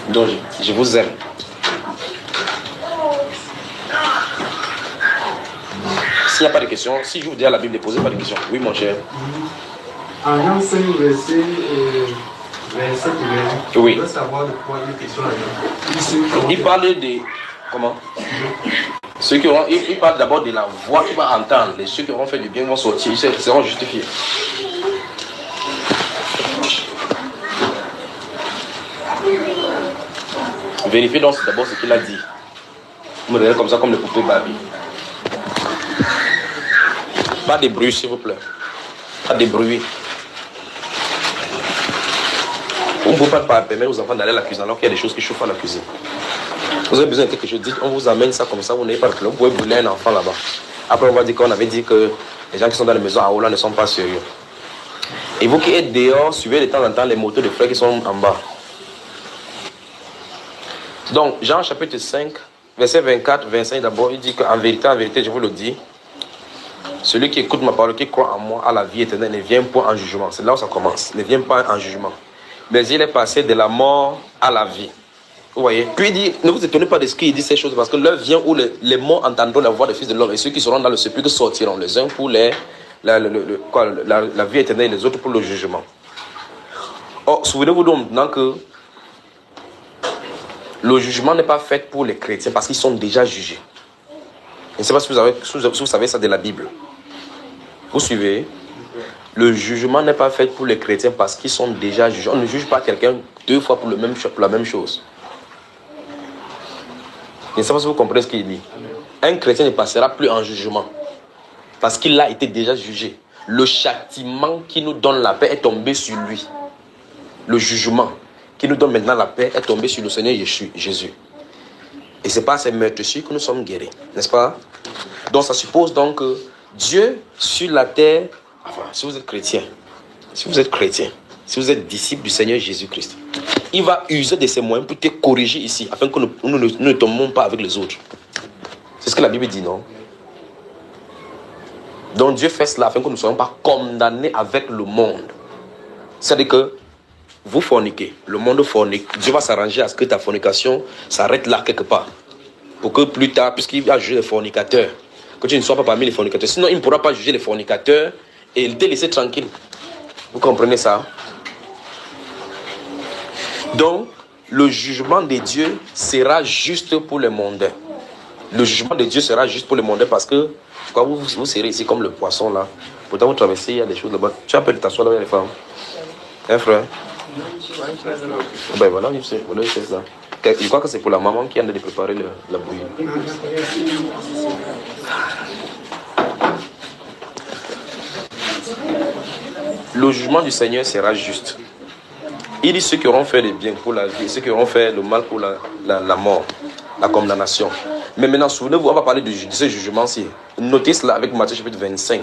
Donc, je vous aime. S'il n'y a pas de questions, si je vous dis à la Bible, ne posez pas de questions. Oui, mon cher. En Jean 5, verset 27, oui. Je veux savoir de quoi il y a une question là-dedans. Il parle de... Comment? Ceux qui auront, il parle d'abord de la voix qui va entendre. Et ceux qui auront fait du bien vont sortir, ils seront justifiés. Vérifiez donc d'abord ce qu'il a dit. Vous me regardez comme ça, comme le poupée Barbie. Pas de bruit, s'il vous plaît. Pas de bruit. On ne peut pas permettre aux enfants d'aller à la cuisine alors qu'il y a des choses qui chauffent à la cuisine. Vous avez besoin de quelque chose, dites, on vous amène ça comme ça, vous n'avez pas de problème. Vous pouvez brûler un enfant là-bas. Après, on va dire qu'on avait dit que les gens qui sont dans les maisons à Ola ne sont pas sérieux. Et vous qui êtes dehors, suivez de temps en temps les motos de frères qui sont en bas. Donc, Jean chapitre 5, verset 24, 25 d'abord, il dit qu'en vérité, je vous le dis, celui qui écoute ma parole, qui croit en moi, a la vie éternelle, ne vient pas en jugement. C'est là où ça commence. Ne vient pas en jugement. Mais il est passé de la mort à la vie. Vous voyez? Puis il dit, ne vous étonnez pas de ce qu'il dit ces choses, parce que l'heure vient où les morts entendront la voix des fils de l'homme, et ceux qui seront dans le sépulcre sortiront, les uns pour la vie éternelle, et les autres pour le jugement. Or, souvenez-vous donc maintenant que le jugement n'est pas fait pour les chrétiens, parce qu'ils sont déjà jugés. Je ne sais pas si vous savez ça de la Bible. Vous suivez? Le jugement n'est pas fait pour les chrétiens parce qu'ils sont déjà jugés. On ne juge pas quelqu'un deux fois pour la même chose. Je ne sais pas si vous comprenez ce qu'il dit. Un chrétien ne passera plus en jugement parce qu'il a été déjà jugé. Le châtiment qui nous donne la paix est tombé sur lui. Le jugement qui nous donne maintenant la paix est tombé sur le Seigneur Jésus. Et c'est pas ces meurtrissures que nous sommes guéris, n'est-ce pas? Donc ça suppose donc que Dieu sur la terre, enfin, si vous êtes chrétien, si vous êtes disciple du Seigneur Jésus-Christ, il va user de ses moyens pour te corriger ici, afin que nous ne tombons pas avec les autres. C'est ce que la Bible dit, non? Donc Dieu fait cela afin que nous ne soyons pas condamnés avec le monde. C'est-à-dire que vous forniquez, le monde fornique. Dieu va s'arranger à ce que ta fornication s'arrête là quelque part. Pour que plus tard, puisqu'il va juger les fornicateurs, que tu ne sois pas parmi les fornicateurs. Sinon, il ne pourra pas juger les fornicateurs et te laisser tranquille. Vous comprenez ça? Donc, le jugement de Dieu sera juste pour les mondains. Le jugement de Dieu sera juste pour les mondains parce que quand vous serez ici comme le poisson là, pourtant vous traversez, il y a des choses là-bas. Tu as peur de t'asseoir là, les femmes? Hein, frère? Ben voilà, c'est ça. Je crois que c'est pour la maman qui a de préparer la bouillie. Le jugement du Seigneur sera juste. Il dit ceux qui auront fait le bien pour la vie, ceux qui auront fait le mal pour la mort, la condamnation. Mais maintenant, souvenez-vous, on va parler de ce jugement-ci. Notez cela avec Matthieu chapitre 25.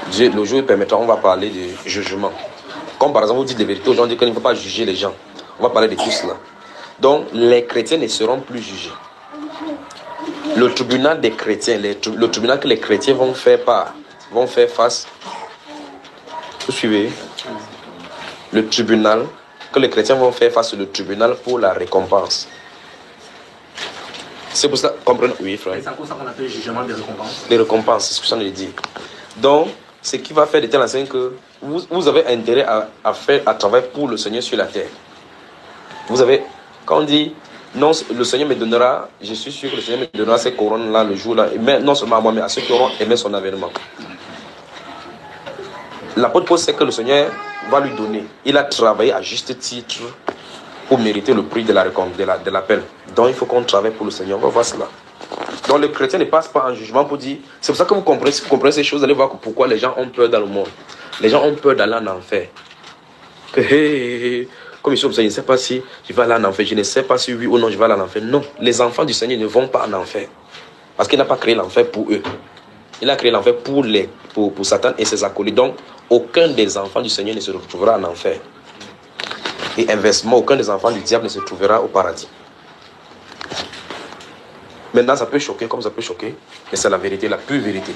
Dieu, le jour permettra, on va parler de jugement. Comme par exemple, vous dites des vérités aux gens, on dit qu'il ne faut pas juger les gens. On va parler de tout cela. Donc, les chrétiens ne seront plus jugés. Le tribunal des chrétiens, le tribunal que les chrétiens vont faire face. Vous suivez? Le tribunal que les chrétiens vont faire face au tribunal pour la récompense. C'est pour ça, comprenez? Oui, frère. C'est pour ça qu'on appelle le jugement des récompenses. Les récompenses, c'est ce que ça nous dit. Donc, ce qui va faire de telle enseigne que vous avez intérêt à faire un travail pour le Seigneur sur la terre. Vous avez, quand on dit, non, le Seigneur me donnera, je suis sûr que le Seigneur me donnera ces couronnes-là le jour-là, mais non seulement à moi, mais à ceux qui auront aimé son avènement. L'apôtre Paul sait que le Seigneur va lui donner. Il a travaillé à juste titre pour mériter le prix de l'appel. Donc il faut qu'on travaille pour le Seigneur. On va voir cela. Donc le chrétien ne passe pas en jugement pour dire... C'est pour ça que vous comprenez ces choses. Allez voir pourquoi les gens ont peur dans le monde. Les gens ont peur d'aller en enfer. Comme ils sont comme ça, je ne sais pas si je vais aller en enfer. Je ne sais pas si oui ou non je vais aller en enfer. Non, les enfants du Seigneur ne vont pas en enfer. Parce qu'il n'a pas créé l'enfer pour eux. Il a créé l'enfer pour Satan et ses acolytes. Donc, aucun des enfants du Seigneur ne se retrouvera en enfer. Et inversement, aucun des enfants du diable ne se trouvera au paradis. Maintenant, ça peut choquer comme ça peut choquer, mais c'est la vérité, la pure vérité.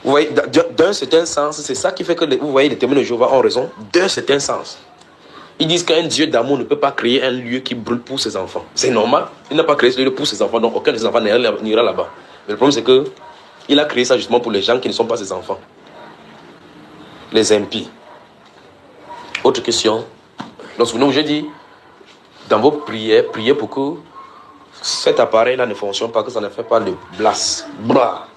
Vous voyez, d'un certain sens, c'est ça qui fait que vous voyez les témoins de Jéhovah ont raison, d'un certain sens. Ils disent qu'un Dieu d'amour ne peut pas créer un lieu qui brûle pour ses enfants. C'est normal. Il n'a pas créé ce lieu pour ses enfants, donc aucun de ses enfants n'ira là-bas. Mais le problème, c'est que il a créé ça justement pour les gens qui ne sont pas ses enfants. Les impies. Autre question. Donc, souvenez-vous, j'ai dit, dans vos prières, priez pour que cet appareil-là ne fonctionne pas, que ça ne fait pas de blast. Blah.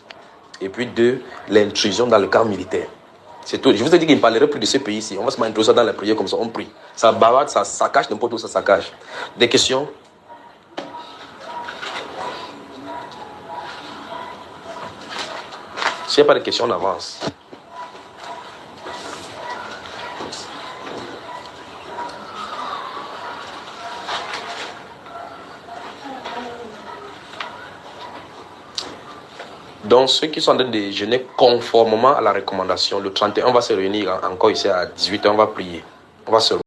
Et puis, 2, l'intrusion dans le camp militaire. C'est tout. Je vous ai dit qu'il ne parlerait plus de ce pays-ci. On va se introduire ça dans la prière comme ça, on prie. Ça bavarde, ça cache n'importe où, ça cache. Des questions? S'il n'y a pas de questions, on avance. Donc, ceux qui sont en train de jeûner conformément à la recommandation, le 31, on va se réunir encore ici à 18h, on va prier. On va se